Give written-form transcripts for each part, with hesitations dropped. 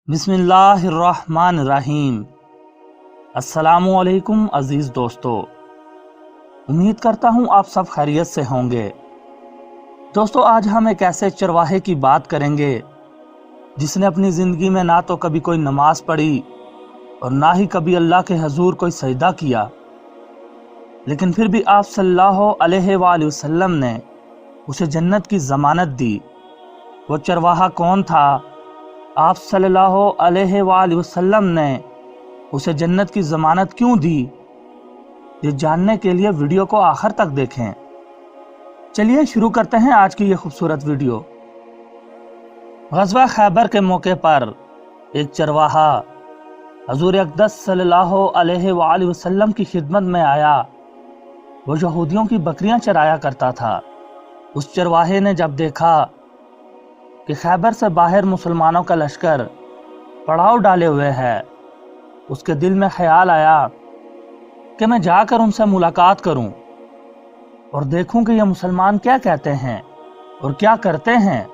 बिस्मिल्लाह अर्रहमान अर्रहीम। अस्सलामुअलैकुम अज़ीज़ दोस्तों, उम्मीद करता हूँ आप सब खैरियत से होंगे। दोस्तों, आज हम एक ऐसे चरवाहे की बात करेंगे जिसने अपनी ज़िंदगी में ना तो कभी कोई नमाज पढ़ी और ना ही कभी अल्लाह के हजूर कोई सजदा किया, लेकिन फिर भी आप सल्लल्लाहु अलैहि वसल्लम ने उसे जन्नत की ज़मानत दी। वो चरवाहा कौन था? आप सल्लल्लाहु अलैहि वसल्लम ने उसे जन्नत की ज़मानत क्यों दी? ये जानने के लिए वीडियो को आखिर तक देखें। चलिए शुरू करते हैं आज की ये खूबसूरत वीडियो। ग़ज़वा खैबर के मौके पर एक चरवाहा हज़ूर अक़दस सल्लल्लाहु अलैहि वसल्लम की खिदमत में आया। वो यहूदियों की बकरियां चराया करता था। उस चरवाहे ने जब देखा कि खैबर से बाहर मुसलमानों का लश्कर पड़ाव डाले हुए है, उसके दिल में ख्याल आया कि मैं जाकर उनसे मुलाकात करूं और देखूं कि ये मुसलमान क्या कहते हैं और क्या करते हैं।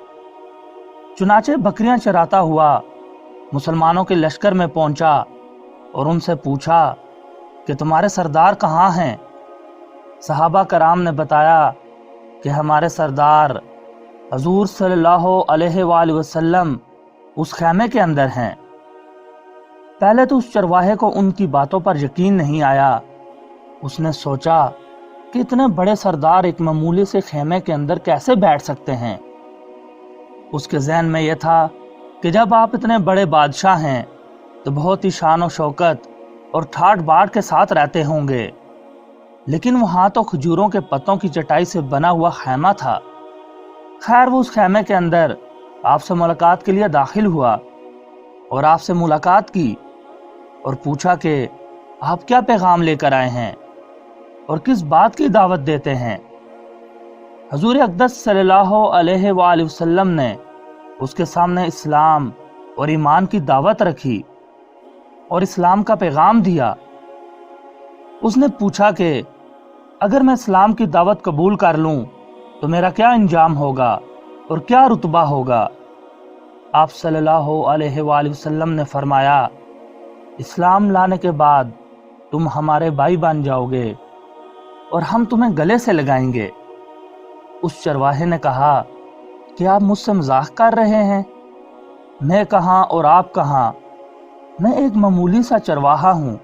चुनाचे बकरियां चराता हुआ मुसलमानों के लश्कर में पहुंचा और उनसे पूछा कि तुम्हारे सरदार कहाँ हैं? सहाबा कराम ने बताया कि हमारे सरदार हजूर सल्लल्लाहु अलैहि वसल्लम उस खैमे के अंदर हैं। पहले तो उस चरवाहे को उनकी बातों पर यकीन नहीं आया। उसने सोचा कि इतने बड़े सरदार एक मामूली से खेमे के अंदर कैसे बैठ सकते हैं। उसके ज़हन में यह था कि जब आप इतने बड़े बादशाह हैं तो बहुत ही शान और शौकत और ठाट बाट के साथ रहते होंगे, लेकिन वहाँ तो खजूरों के पत्तों की चटाई से बना हुआ खैमा था। खैर, वो उस खैमे के अंदर आपसे मुलाकात के लिए दाखिल हुआ और आपसे मुलाकात की और पूछा कि आप क्या पैगाम लेकर आए हैं और किस बात की दावत देते हैं। हजूर अक़दस सल्लल्लाहु अलैहि वसल्लम ने उसके सामने इस्लाम और ईमान की दावत रखी और इस्लाम का पैगाम दिया। उसने पूछा कि अगर मैं इस्लाम की दावत कबूल कर लूं तो मेरा क्या इंजाम होगा और क्या रुतबा होगा? आप सल्लल्लाहु अलैहि वसल्लम ने फरमाया, इस्लाम लाने के बाद तुम हमारे भाई बन जाओगे और हम तुम्हें गले से लगाएंगे। उस चरवाहे ने कहा कि आप मुझसे मजाक कर रहे हैं? मैं कहाँ और आप कहाँ? मैं एक मामूली सा चरवाहा हूँ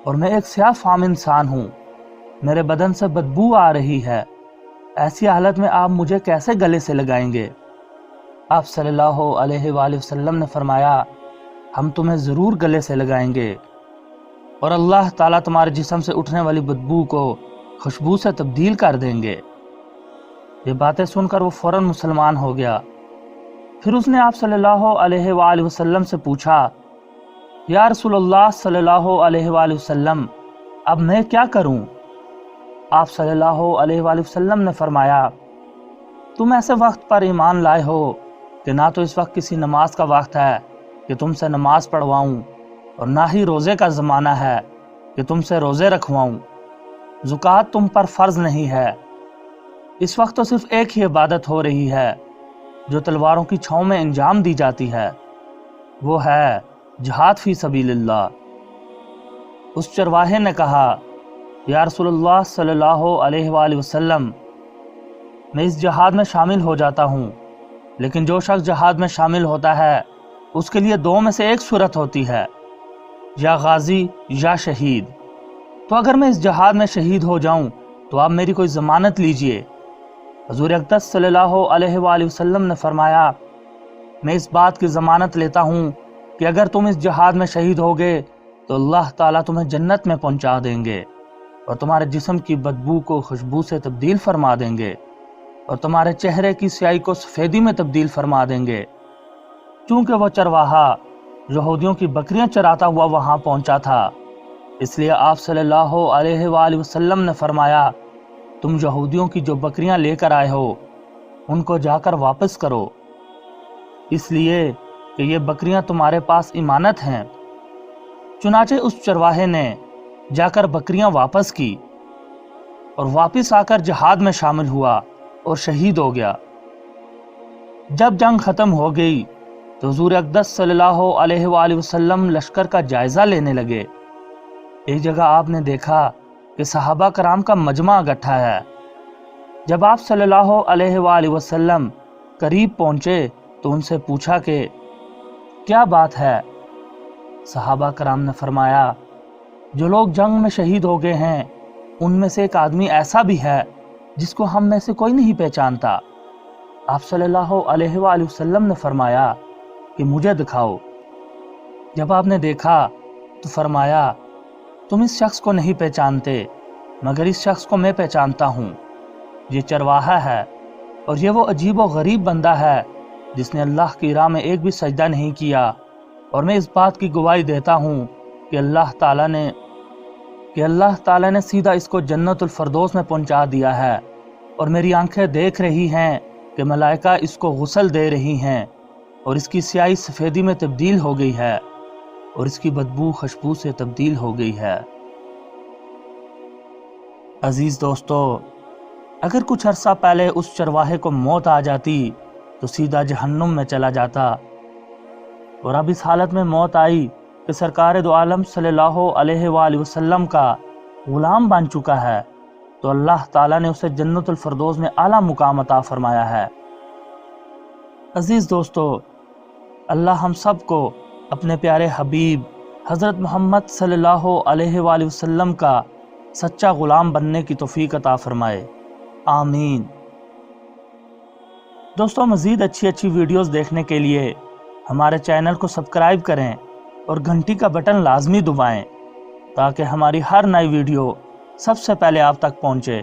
और मैं एक स्याह फाम इंसान हूँ। मेरे बदन से बदबू आ रही है। ऐसी हालत में आप मुझे कैसे गले से लगाएंगे? आप सल्लल्लाहु अलैहि वसल्लम ने फरमाया, हम तुम्हें ज़रूर गले से लगाएंगे और अल्लाह ताला तुम्हारे जिस्म से उठने वाली बदबू को खुशबू से तब्दील कर देंगे। ये बातें सुनकर वो फ़ौरन मुसलमान हो गया। फिर उसने आप सल्लल्लाहु अलैहि वसल्लम से पूछा, या रसूलल्लाह सल्लल्लाहु अलैहि वसल्लम, अब मैं क्या करूं? आप सल्लल्लाहु अलैहि वसल्लम ने फरमाया, तुम ऐसे वक्त पर ईमान लाए हो कि ना तो इस वक्त किसी नमाज का वक्त है कि तुमसे नमाज पढ़वाऊं और ना ही रोज़े का ज़माना है कि तुमसे रोज़े रखवाऊं। ज़ुकात तुम पर फ़र्ज़ नहीं है। इस वक्त तो सिर्फ एक ही इबादत हो रही है जो तलवारों की छाँव में अंजाम दी जाती है, वो है जिहाद फ़ी सबीलिल्लाह। उस चरवाहे ने कहा, या रसूलल्लाह सल्लल्लाहु अलैहि वसल्लम, मैं इस जहाद में शामिल हो जाता हूँ, लेकिन जो शख्स जहाद में शामिल होता है उसके लिए दो में से एक सूरत होती है, या गाजी या शहीद। तो अगर मैं इस जहाद में शहीद हो जाऊँ तो आप मेरी कोई ज़मानत लीजिए। हज़ूर अक़दस सल्लल्लाहु अलैहि वसल्लम ने फरमाया, मैं इस बात की ज़मानत लेता हूँ कि अगर तुम इस जहाद में शहीद होगे तो अल्लाह ताला तुम्हें जन्नत में पहुँचा देंगे और तुम्हारे जिस्म की बदबू को खुशबू से तब्दील फरमा देंगे और तुम्हारे चेहरे की स्याही को सफ़ेदी में तब्दील फरमा देंगे। चूँकि वह चरवाहा यहूदियों की बकरियां चराता हुआ वहाँ पहुँचा था, इसलिए आप सल्लल्लाहु अलैहि वसल्लम ने फरमाया, तुम यहूदियों की जो बकरियां लेकर आए हो उनको जाकर वापस करो, इसलिए कि ये बकरियां तुम्हारे पास इमानत हैं। चुनाचे उस चरवाहे ने जाकर बकरियां वापस की और वापस आकर जहाद में शामिल हुआ और शहीद हो गया। जब जंग ख़त्म हो गई تو حضور اقدس صلی اللہ علیہ وآلہ وسلم لشکر کا جائزہ لینے لگے۔ ایک جگہ آپ نے دیکھا کہ صحابہ کرام کا مجمع اکٹھا ہے۔ جب آپ صلی اللہ علیہ وآلہ وسلم قریب پہنچے تو ان سے پوچھا کہ کیا بات ہے؟ صحابہ کرام نے فرمایا، جو لوگ جنگ میں شہید ہو گئے ہیں ان میں سے ایک آدمی ایسا بھی ہے جس کو ہم میں سے کوئی نہیں پہچانتا۔ آپ صلی اللہ علیہ وآلہ وسلم نے فرمایا کہ مجھے دکھاؤ۔ جب آپ نے دیکھا تو فرمایا، تم اس شخص کو نہیں پہچانتے مگر اس شخص کو میں پہچانتا ہوں۔ یہ چرواہا ہے اور یہ وہ عجیب و غریب بندہ ہے جس نے اللہ کی راہ میں ایک بھی سجدہ نہیں کیا، اور میں اس بات کی گواہی دیتا ہوں کہ اللہ تعالیٰ نے سیدھا اس کو جنت الفردوس میں پہنچا دیا ہے، اور میری آنکھیں دیکھ رہی ہیں کہ ملائکہ اس کو غسل دے رہی ہیں، اور اس کی سیاہی سفیدی میں تبدیل ہو گئی ہے اور اس کی بدبو خوشبو سے تبدیل ہو گئی ہے۔ عزیز دوستو، اگر کچھ عرصہ پہلے اس چرواہے کو موت آ جاتی تو سیدھا جہنم میں چلا جاتا، اور اب اس حالت میں موت آئی کہ سرکار دو عالم صلی اللہ علیہ وآلہ وسلم کا غلام بن چکا ہے، تو اللہ تعالیٰ نے اسے جنت الفردوس میں اعلیٰ مقام عطا فرمایا ہے۔ عزیز دوستو، اللہ ہم سب کو اپنے پیارے حبیب حضرت محمد صلی اللہ علیہ وآلہ وسلم کا سچا غلام بننے کی توفیق عطا فرمائے، آمین۔ دوستو، مزید اچھی ویڈیوز دیکھنے کے لیے ہمارے چینل کو سبسکرائب کریں اور گھنٹی کا بٹن لازمی دبائیں تاکہ ہماری ہر نئی ویڈیو سب سے پہلے آپ تک پہنچے۔